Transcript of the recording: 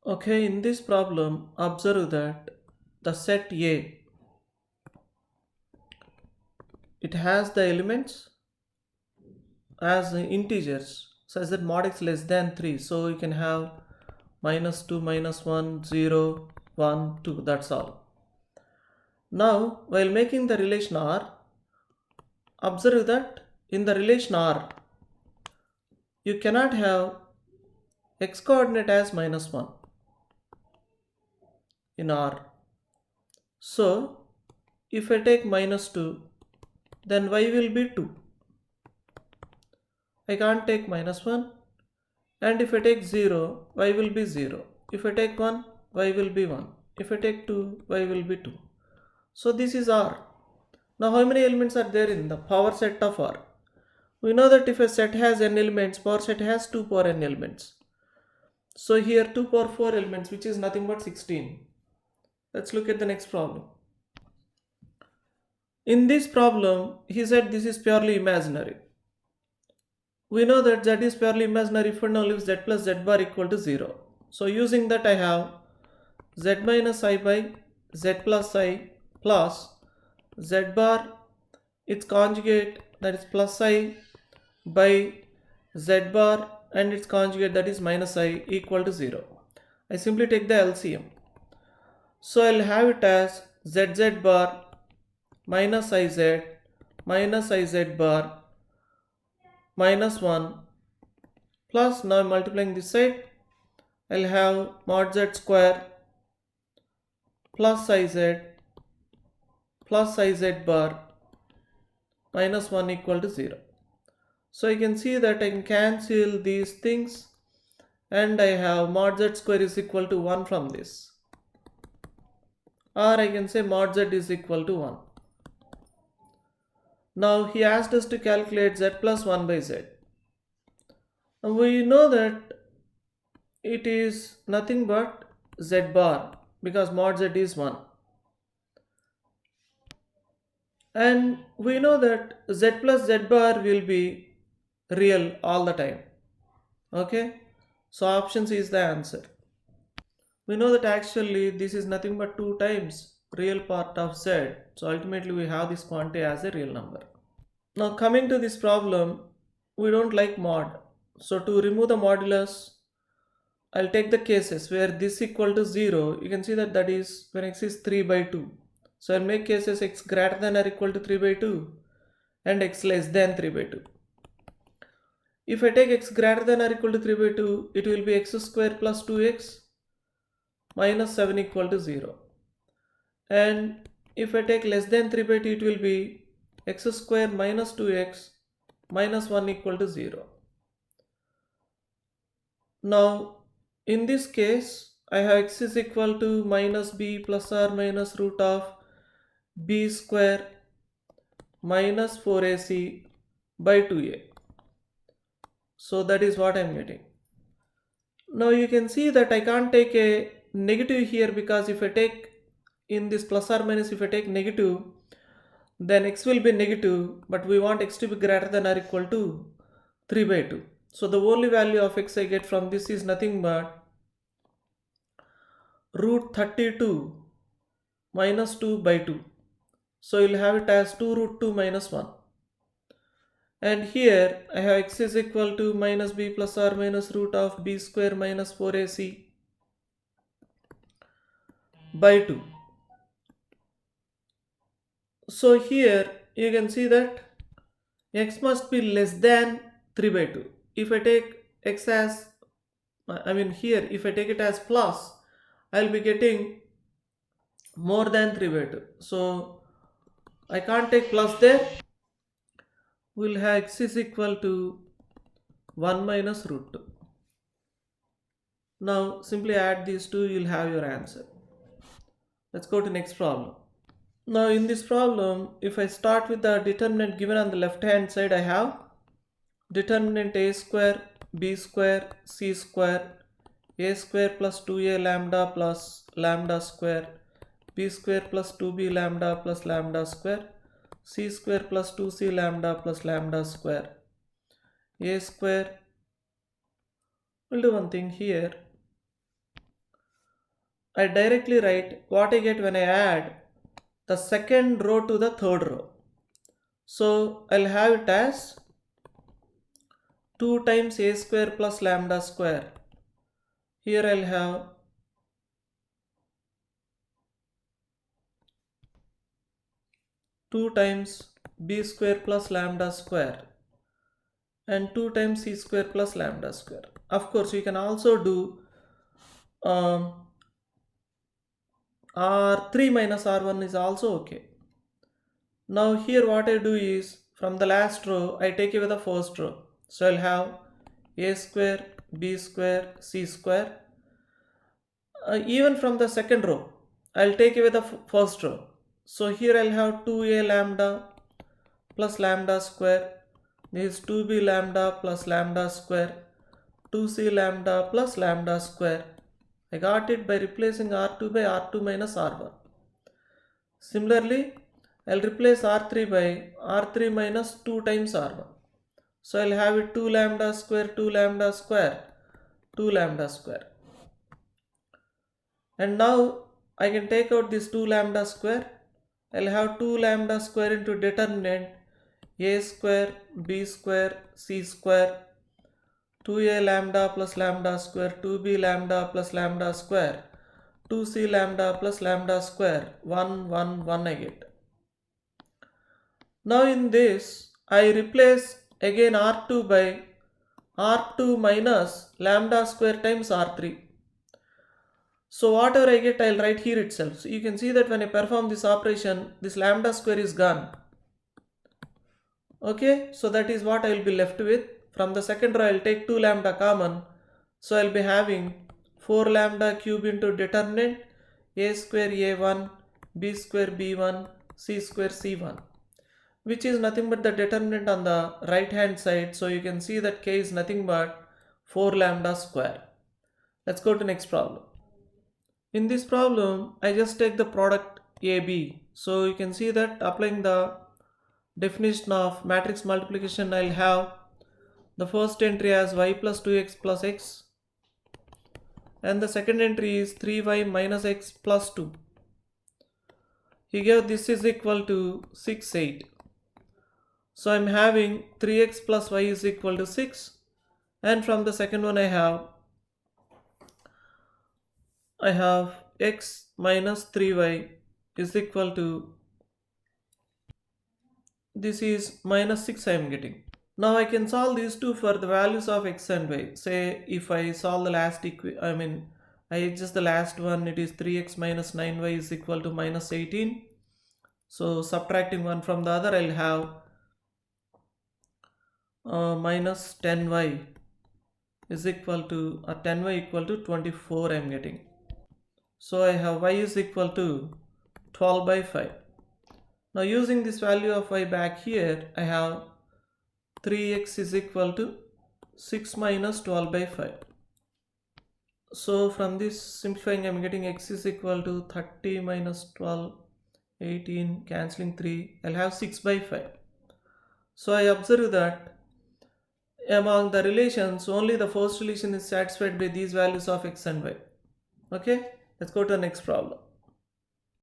Okay, in this problem, observe that the set A, it has the elements as integers such that mod x less than 3. So you can have minus 2, minus 1, 0, 1, 2. That's all. Now, while making the relation R, observe that in the relation R, you cannot have x coordinate as minus 1 in R. So, if I take minus 2, then y will be 2. I can't take minus 1. And if I take 0, y will be 0. If I take 1, y will be 1. If I take 2, y will be 2. So this is R. Now how many elements are there in the power set of R? We know that if a set has n elements, power set has 2 power n elements. So here 2 power 4 elements, which is nothing but 16. Let's look at the next problem. In this problem, he said this is purely imaginary. We know that z is purely imaginary if and only if z plus z bar equal to 0. So using that I have z minus I by z plus I plus z bar its conjugate, that is plus I, by z bar and its conjugate, that is minus I, equal to 0. I simply take the LCM. So I'll have it as zz bar minus iz bar minus 1 plus, now multiplying this side, I'll have mod z square plus iz bar minus 1 equal to 0. So I can see that I can cancel these things and I have mod z square is equal to 1 from this. Or I can say mod z is equal to 1. Now he asked us to calculate z plus 1 by z. Now we know that it is nothing but z bar because mod z is 1. And we know that z plus z bar will be real all the time. Okay, so option C is the answer. We know that actually this is nothing but 2 times real part of z, so ultimately we have this quantity as a real number. Now coming to this problem, we don't like mod, so to remove the modulus, I'll take the cases where this equal to 0. You can see that that is when x is 3 by 2. So I'll make cases x greater than or equal to 3 by 2 and x less than 3 by 2. If I take x greater than or equal to 3 by 2, it will be x square plus 2x minus 7 equal to 0. And if I take less than 3 by 2, it will be x square minus 2x minus 1 equal to 0. Now in this case, I have x is equal to minus b plus or minus root of b square minus 4ac by 2a. So that is what I am getting. Now you can see that I can't take a negative here because if I take in this plus or minus, if I take negative, then x will be negative, but we want x to be greater than or equal to 3 by 2. So the only value of x I get from this is nothing but root 32 minus 2 by 2. So you'll have it as 2 root 2 minus 1. And here I have x is equal to minus b plus or minus root of b square minus 4ac by 2. So here you can see that x must be less than 3 by 2. If I take x as, here if I take it as plus, I'll be getting more than 3 by 2. So I can't take plus there. We'll have x is equal to 1 minus root 2. Now simply add these two, you'll have your answer. Let's go to next problem. Now in this problem, if I start with the determinant given on the left hand side, I have determinant a square, b square, c square, a square plus 2a lambda plus lambda square, b square plus 2b lambda plus lambda square, c square plus 2c lambda plus lambda square, a square. We'll do one thing here. I directly write what I get when I add the second row to the third row. So I'll have it as 2 times a square plus lambda square. Here I'll have 2 times b square plus lambda square and 2 times c square plus lambda square. Of course, you can also do um, r3 minus r1 is also okay. Now here what I do is from the last row I take away the first row. So I'll have a square, b square, c square. Even from the second row I'll take away the first row. So here I'll have 2a lambda plus lambda square. This is 2b lambda plus lambda square. 2c lambda plus lambda square. I got it by replacing r2 by r2 minus r1. Similarly, I'll replace r3 by r3 minus 2 times r1. So I'll have it 2 lambda square, 2 lambda square, 2 lambda square. And now I can take out this 2 lambda square. I'll have 2 lambda square into determinant a square, b square, c square, 2a lambda plus lambda square, 2b lambda plus lambda square, 2c lambda plus lambda square, 1, 1, 1 I get. Now in this, I replace again r2 by r2 minus lambda square times r3. So whatever I get, I'll write here itself. So you can see that when I perform this operation, this lambda square is gone. Okay, so that is what I will be left with. From the second row, I'll take 2 lambda common. So I'll be having 4 lambda cube into determinant a square a1, b square b1, c square c1, which is nothing but the determinant on the right hand side. So you can see that k is nothing but 4 lambda square. Let's go to next problem. In this problem, I just take the product AB. So you can see that applying the definition of matrix multiplication, I'll have the first entry as y plus 2x plus x, and the second entry is 3y minus x plus 2. He gave this is equal to 6, 8. So I'm having 3x plus y is equal to 6, and from the second one I have x minus 3y is equal to, this is minus 6 I am getting. Now I can solve these two for the values of x and y. Say if I solve the last I adjust the last one, it is 3x minus 9y is equal to minus 18. So subtracting one from the other, I'll have minus 10y is equal to 10y equal to 24 I am getting. So I have y is equal to 12 by 5. Now using this value of y back here, I have 3x is equal to 6 minus 12 by 5. So from this simplifying, I am getting x is equal to 30 minus 12, 18, cancelling 3. I'll have 6 by 5. So I observe that among the relations, only the first relation is satisfied by these values of x and y. Okay, let's go to the next problem.